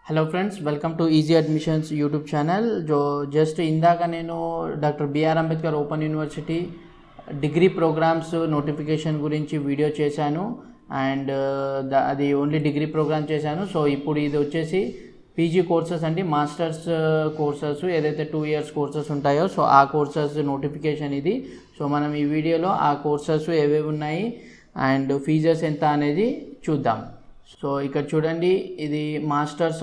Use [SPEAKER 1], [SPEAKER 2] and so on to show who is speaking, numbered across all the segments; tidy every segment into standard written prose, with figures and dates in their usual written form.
[SPEAKER 1] Hello friends, welcome to easy admissions YouTube channel. Just ఇందాక నేను doctor BR Ambedkar open university degree programmes notification గురించి video చేశాను. And అది only degree programme చేశాను. So ఇప్పుడు ఇది వచ్చేసి పీజీ కోర్సెస్ అండి, మాస్టర్స్ కోర్సెస్ ఏదైతే 2 years కోర్సెస్ ఉంటాయో సో ఆ కోర్సెస్ నోటిఫికేషన్ ఇది. సో మనం ఈ వీడియోలో ఆ కోర్సెస్ ఏవేవి ఉన్నాయి అండ్ ఫీజెస్ ఎంత అనేది చూద్దాం. సో ఇక్కడ చూడండి, ఇది masters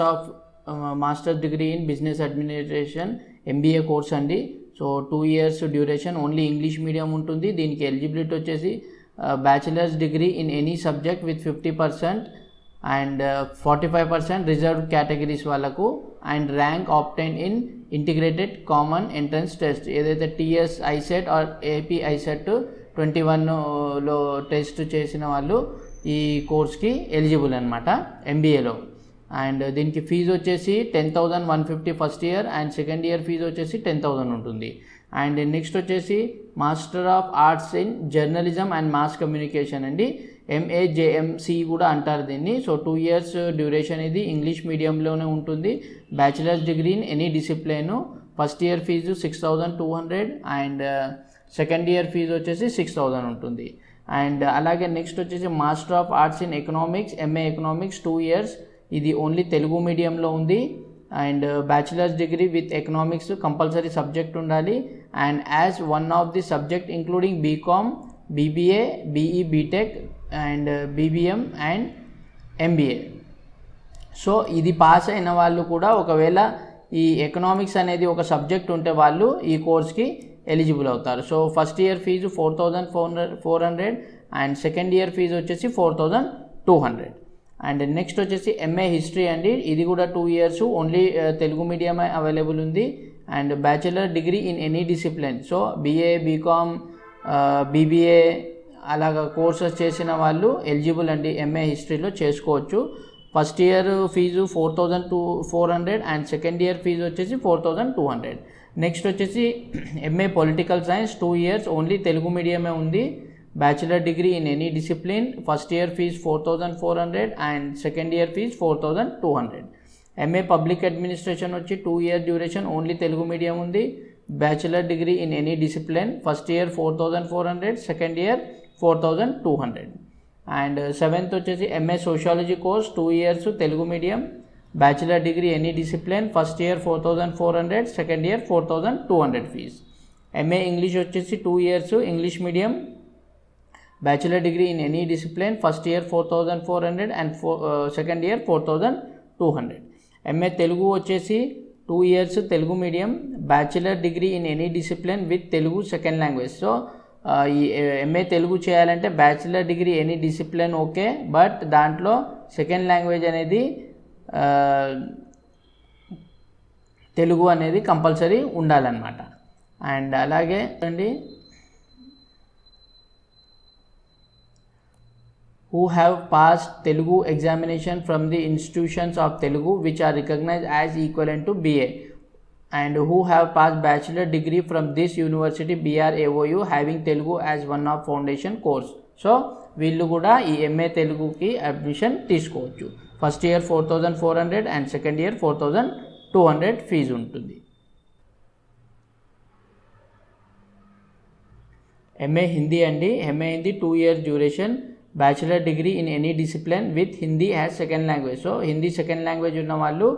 [SPEAKER 1] degree in business administration MBA course అండి. So 2 years duration, only English medium ఉంటుంది. దీనికి ఎలిజిబిలిటీ వచ్చేసి bachelors degree in any subject with 50% and 45% reserve categories వాళ్ళకు, and rank obtain in integrated common entrance test ఏదైతే TS ICET or AP ICET 21లో test చేసిన వాళ్ళు ఈ కోర్స్కి ఎలిజిబుల్ అనమాట ఎంబీఏలో. అండ్ దీనికి ఫీజు వచ్చేసి 10,150 first year and second year fee వచ్చేసి 10,000 ఉంటుంది. అండ్ నెక్స్ట్ వచ్చేసి master of arts in journalism and mass communication అండి, MAJMC కూడా అంటారు దీన్ని. సో 2 years డ్యూరేషన్, ఇది ఇంగ్లీష్ మీడియంలోనే ఉంటుంది. Bachelors degree in any discipline. First year fee 6,200 and second year fee వచ్చేసి 6,000 ఉంటుంది. అండ్ అలాగే నెక్స్ట్ వచ్చేసి master of arts in economics, MA economics 2 years, ఇది ఓన్లీ తెలుగు మీడియంలో ఉంది. And bachelors degree with economics compulsory subject ఉండాలి. And as one of the subject including BCom, BBA, BE, BTech and BBM and MBA. So ఇది pass అయిన వాళ్ళు కూడా ఒకవేళ ఈ ఎకనామిక్స్ అనేది ఒక సబ్జెక్ట్ ఉంటే వాళ్ళు ఈ కోర్స్కి ఎలిజిబుల్ అవుతారు. So first year fee 4,400 and second year fee వచ్చేసి 4,200. అండ్ నెక్స్ట్ వచ్చేసి MA హిస్టరీ అండి, ఇది కూడా 2 years, ఓన్లీ తెలుగు మీడియమే అవైలబుల్ ఉంది. And bachelor degree in any discipline, so BA, BCom, BBA అలాగా కోర్సెస్ చేసిన వాళ్ళు ఎలిజిబుల్ అండి, MA హిస్టరీలో చేసుకోవచ్చు. First year fee 4,400 and second year fee వచ్చేసి 4,200. నెక్స్ట్ వచ్చేసి MA political science 2 years, only Telugu మీడియమే ఉంది. Bachelor degree in any discipline, first year fees 4,400 and second year fees 4,200. MA public administration వచ్చి 2 years duration, only Telugu medium ఉంది. Bachelor degree in any discipline, first year 4,400, second year 4,200. And seventh వచ్చేసి MA sociology course 2 years, Telugu medium, bachelor degree any discipline, first year 4,400, second year 4,200 fees. MA English వచ్చేసి 2 years, English medium, bachelor degree in any discipline, first year 4,400 and second year 4,200. MA Telugu వచ్చేసి 2 years, Telugu medium, bachelor degree in any discipline with Telugu second language. So ఈ MA Telugu చేయాలంటే bachelor degree any discipline okay, but దాంట్లో second language అనేది తెలుగు అనేది compulsory ఉండాలన్నమాట. And అలాగే అండి, who have passed Telugu examination from the institutions of Telugu which are recognized as equivalent to BA and who have passed bachelor degree from this university BRAOU having Telugu as one of foundation course. So వీళ్ళు కూడా ఈ MA తెలుగుకి admission తీసుకోవచ్చు. First year 4,400 and second year 4,200 fee ఉంటుంది. MA Hindi అండి, MA Hindi 2 years duration, bachelor degree in any discipline with Hindi as second language. So Hindi second language ఉన్న వాళ్ళు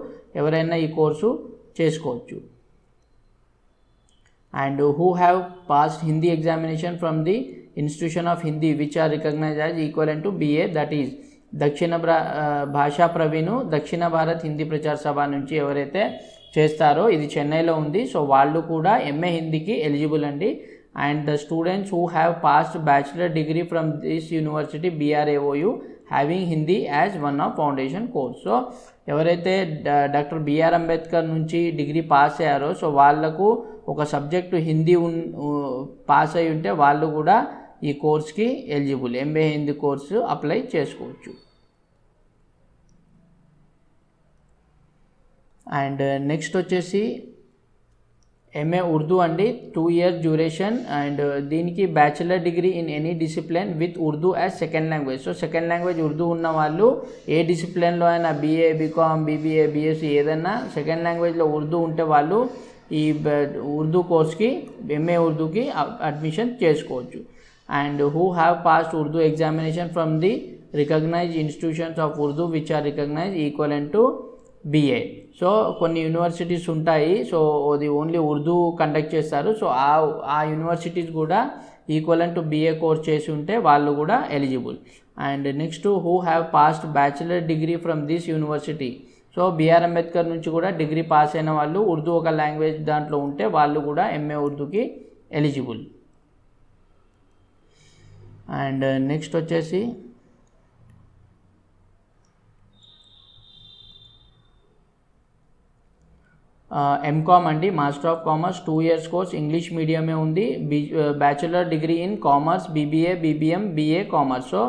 [SPEAKER 1] ఎవరైనా ఈ కోర్సు చేసుకోవచ్చు. And who have passed Hindi examination from the institution of Hindi which are recognise as equivalent to BA, that is భాషా ప్రవీణ్ దక్షిణ భారత్ హిందీ ప్రచార సభ నుంచి ఎవరైతే చేస్తారో, ఇది చెన్నైలో ఉంది. సో వాళ్ళు కూడా MA హిందీకి ఎలిజిబుల్ అండి. And the students who have passed bachelor degree from this university BRAOU having Hindi as one of foundation course. So ఎవరైతే డాక్టర్ బిఆర్ అంబేద్కర్ నుంచి డిగ్రీ పాస్ అయ్యారో సో వాళ్ళకు ఒక సబ్జెక్టు హిందీ పాస్ అయి ఉంటే వాళ్ళు కూడా ఈ కోర్స్కి eligible, MA Hindi course apply చేసుకోవచ్చు. అండ్ నెక్స్ట్ వచ్చేసి ఎంఏ ఉర్దూ అండి 2 years డ్యూరేషన్ అండ్ దీనికి bachelor degree in any discipline with Urdu as second language. So second language Urdu ఉన్న వాళ్ళు ఏ డిసిప్లిన్లో అయినా బీఏ బీకామ్ బీబీఏ బీఎస్సీ ఏదైనా సెకండ్ లాంగ్వేజ్లో ఉర్దూ ఉంటే వాళ్ళు ఈ ఉర్దూ కోర్స్కి ఎంఏ ఉర్దూకి అడ్మిషన్ చేసుకోవచ్చు. And who have passed Urdu examination from the recognised institutions of Urdu which are recognise equivalent to BA. So కొన్ని యూనివర్సిటీస్ ఉంటాయి, సో అది ఓన్లీ ఉర్దూ కండక్ట్ చేస్తారు. సో ఆ యూనివర్సిటీస్ కూడా ఈక్వలెంట్ టు బిఏ కోర్స్ చేసి ఉంటే వాళ్ళు కూడా eligible. And next who have passed bachelor degree from this university. So BR Ambedkar నుంచి కూడా డిగ్రీ పాస్ అయిన వాళ్ళు ఉర్దూ ఒక లాంగ్వేజ్ దాంట్లో ఉంటే వాళ్ళు కూడా ఎంఏ ఉర్దూకి ఎలిజిబుల్. అండ్ నెక్స్ట్ వచ్చేసి ఎంకామ్ అండి, master of commerce 2 years course English మీడియమే ఉంది. Bachelor degree in commerce BBA BBM BA commerce. So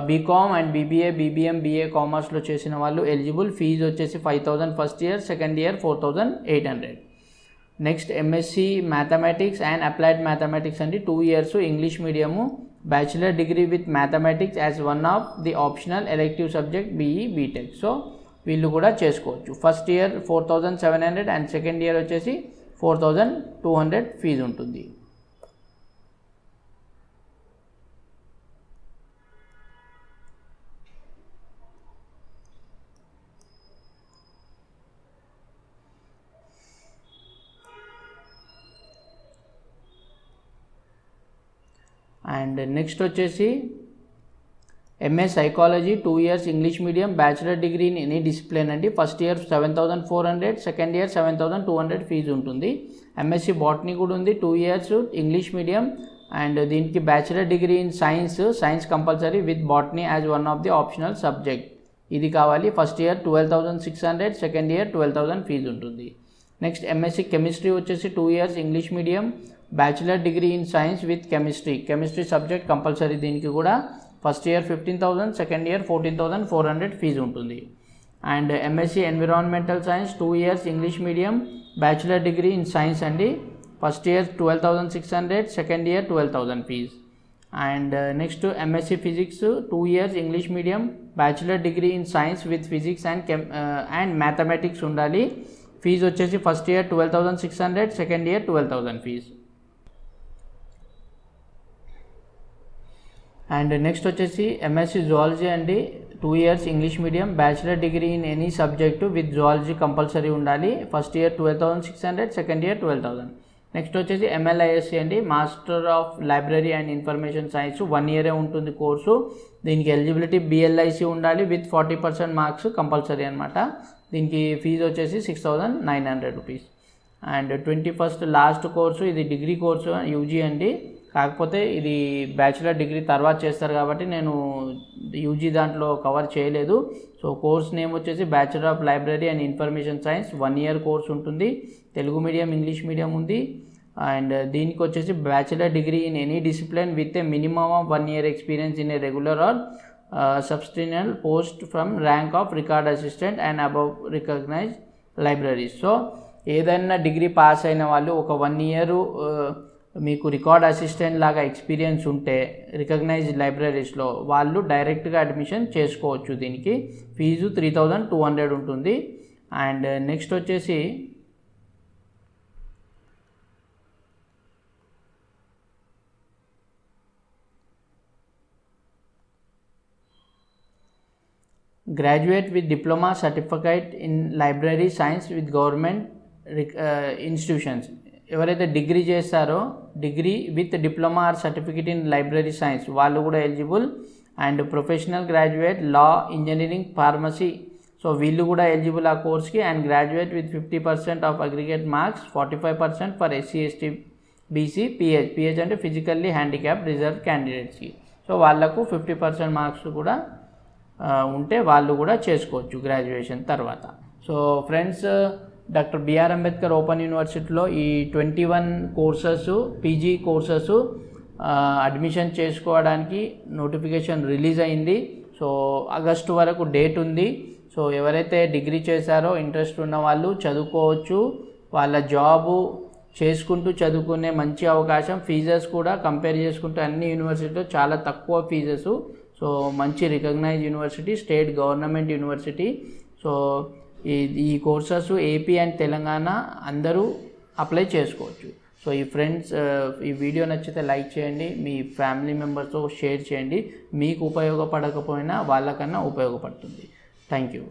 [SPEAKER 1] BCom and BBA BBM BA కామర్స్లో చేసిన వాళ్ళు ఎలిజిబుల్. ఫీజు వచ్చేసి 5,000 first year, second year 4,800. Next MSc mathematics and applied mathematics అండి 2 years English medium. Bachelor degree with mathematics as one of the optional elective subject BE BTech. So వీళ్ళు కూడా చేసుకోవచ్చు. First year 4,700 and second year వచ్చేసి 4,200 fee ఉంటుంది. And next వచ్చేసి MA psychology 2 years English medium, bachelor degree in any discipline అండి. First year 7,400, second year 7,200 fees ఉంటుంది. MSc botany కూడా ఉంది 2 years ఇంగ్లీష్ మీడియం అండ్ దీనికి bachelor degree in science compulsory with botany as one of the optional subject. ఇది కావాలి. First year 12,600, second year 12,000 fee ఉంటుంది. Next MSc chemistry వచ్చేసి 2 years English medium, bachelor degree in science with chemistry subject compulsory. దీనికి కూడా first year 15,000, second year 14,400 fees ఉంటుంది. And MSc environmental science 2 years English medium, bachelor degree in science అండి. First year 12,600, second year 12,000 fees. And next MSc physics 2 years English medium, bachelor degree in science with physics and mathematics ఉండాలి. Fees వచ్చేసి first year 12,600, second year 12,000 fees. And next వచ్చేసి MSc zoology అండి 2 years English medium, bachelor degree in any subject with zoology compulsory ఉండాలి. First year 12,600, second year 12,000. Next వచ్చేసి MLISc అండి, master of library and information science 1 year ఉంటుంది course. దీనికి eligibility BLISc ఉండాలి with 40% marks compulsory అనమాట. దీనికి fee వచ్చేసి 6,900 rupees. And 21st last course, ఇది డిగ్రీ కోర్సు యూజీ అండి. కాకపోతే ఇది బ్యాచిలర్ డిగ్రీ తర్వాత చేస్తారు కాబట్టి నేను యూజీ దాంట్లో కవర్ చేయలేదు. సో కోర్స్ నేమ్ వచ్చేసి bachelor of library and information science 1 year course ఉంటుంది. తెలుగు మీడియం ఇంగ్లీష్ మీడియం ఉంది. అండ్ దీనికి వచ్చేసి bachelor degree in any discipline with a minimum of 1 year experience in a regular or substitutional post from rank of record assistant and above recognised libraries. So ఏదైనా degree pass అయిన వాళ్ళు ఒక 1 year మీకు record assistant లాగా experience ఉంటే recognised లైబ్రరీస్లో వాళ్ళు డైరెక్ట్గా admission చేసుకోవచ్చు. దీనికి ఫీజు 3,200 ఉంటుంది. అండ్ నెక్స్ట్ వచ్చేసి graduate with diploma certificate in library science with government institutions. ఎవరైతే డిగ్రీ చేస్తారో degree with diploma or certificate in library science వాళ్ళు కూడా eligible. And professional graduate law engineering pharmacy, so వీళ్ళు కూడా ఎలిజిబుల్ ఆ కోర్స్కి. And graduate with 50% of aggregate marks, 45% for SC ST BC PH అంటే physically handicap reserve క్యాండిడేట్స్కి. So వాళ్ళకు 50% marks కూడా ఉంటే వాళ్ళు కూడా చేసుకోవచ్చు గ్రాడ్యుయేషన్ తర్వాత. So friends, doctor BR Ambedkar open యూనివర్సిటీలో ఈ 21 కోర్సెస్ పీజీ కోర్సెస్ అడ్మిషన్ చేసుకోవడానికి నోటిఫికేషన్ రిలీజ్ అయింది. సో ఆగస్టు వరకు డేట్ ఉంది. సో ఎవరైతే డిగ్రీ చేశారో ఇంట్రెస్ట్ ఉన్న వాళ్ళు చదువుకోవచ్చు. వాళ్ళ జాబు చేసుకుంటూ చదువుకునే మంచి అవకాశం. ఫీజెస్ కూడా కంపేర్ చేసుకుంటే అన్ని యూనివర్సిటీలో చాలా తక్కువ ఫీజెస్. సో మంచి recognise university, state government university. So ఈ కోర్సెస్ ఏపీ అండ్ తెలంగాణ అందరూ అప్లై చేసుకోవచ్చు. సో ఈ వీడియో నచ్చితే లైక్ చేయండి, మీ ఫ్యామిలీ మెంబర్స్తో షేర్ చేయండి. మీకు ఉపయోగపడకపోయినా వాళ్ళకన్నా ఉపయోగపడుతుంది. Thank you.